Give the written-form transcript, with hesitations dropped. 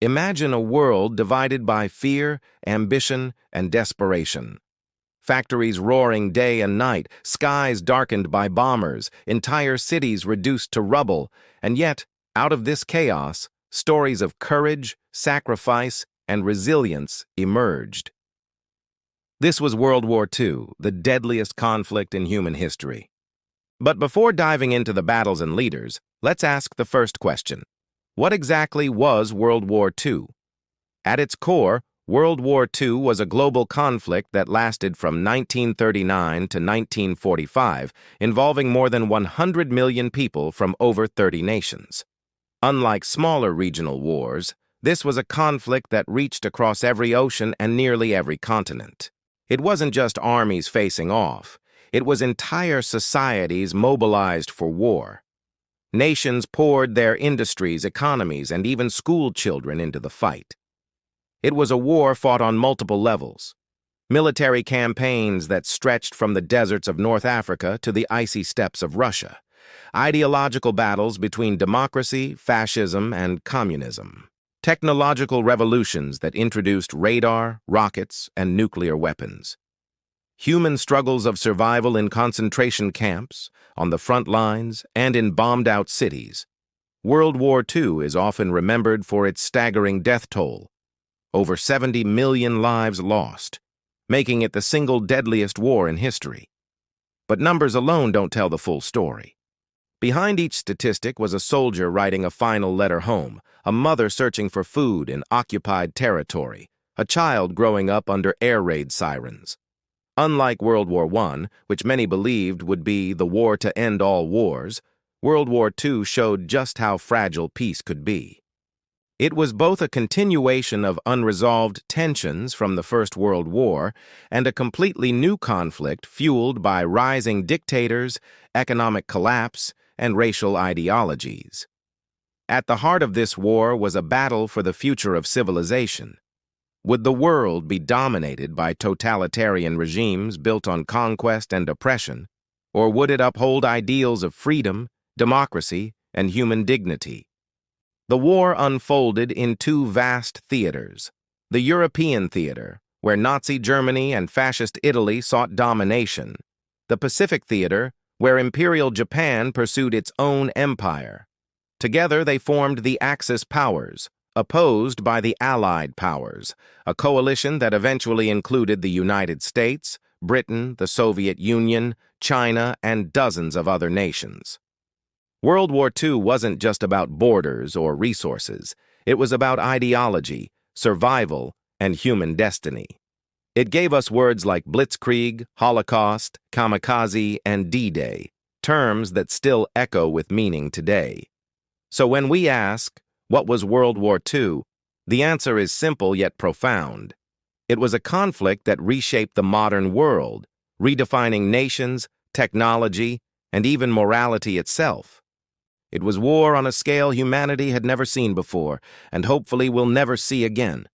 Imagine a world divided by fear, ambition, and desperation. Factories roaring day and night, skies darkened by bombers, entire cities reduced to rubble, and yet, out of this chaos, stories of courage, sacrifice, and resilience emerged. This was World War II, the deadliest conflict in human history. But before diving into the battles and leaders, let's ask the first question. What exactly was World War II? At its core, World War II was a global conflict that lasted from 1939 to 1945, involving more than 100 million people from over 30 nations. Unlike smaller regional wars, this was a conflict that reached across every ocean and nearly every continent. It wasn't just armies facing off. It was entire societies mobilized for war. Nations poured their industries, economies, and even school children into the fight. It was a war fought on multiple levels. Military campaigns that stretched from the deserts of North Africa to the icy steppes of Russia. Ideological battles between democracy, fascism, and communism. Technological revolutions that introduced radar, rockets, and nuclear weapons. Human struggles of survival in concentration camps, on the front lines, and in bombed-out cities. World War II is often remembered for its staggering death toll. Over 70 million lives lost, making it the single deadliest war in history. But numbers alone don't tell the full story. Behind each statistic was a soldier writing a final letter home, a mother searching for food in occupied territory, a child growing up under air raid sirens. Unlike World War I, which many believed would be the war to end all wars, World War II showed just how fragile peace could be. It was both a continuation of unresolved tensions from the First World War and a completely new conflict fueled by rising dictators, economic collapse, and racial ideologies. At the heart of this war was a battle for the future of civilization. Would the world be dominated by totalitarian regimes built on conquest and oppression, or would it uphold ideals of freedom, democracy, and human dignity? The war unfolded in two vast theaters. The European theater, where Nazi Germany and Fascist Italy sought domination. The Pacific theater, where Imperial Japan pursued its own empire. Together they formed the Axis powers, opposed by the Allied powers, a coalition that eventually included the United States, Britain, the Soviet Union, China, and dozens of other nations. World War II wasn't just about borders or resources. It was about ideology, survival, and human destiny. It gave us words like blitzkrieg, Holocaust, kamikaze, and D-Day, terms that still echo with meaning today. So when we ask, what was World War II? The answer is simple yet profound. It was a conflict that reshaped the modern world, redefining nations, technology, and even morality itself. It was war on a scale humanity had never seen before, and hopefully will never see again.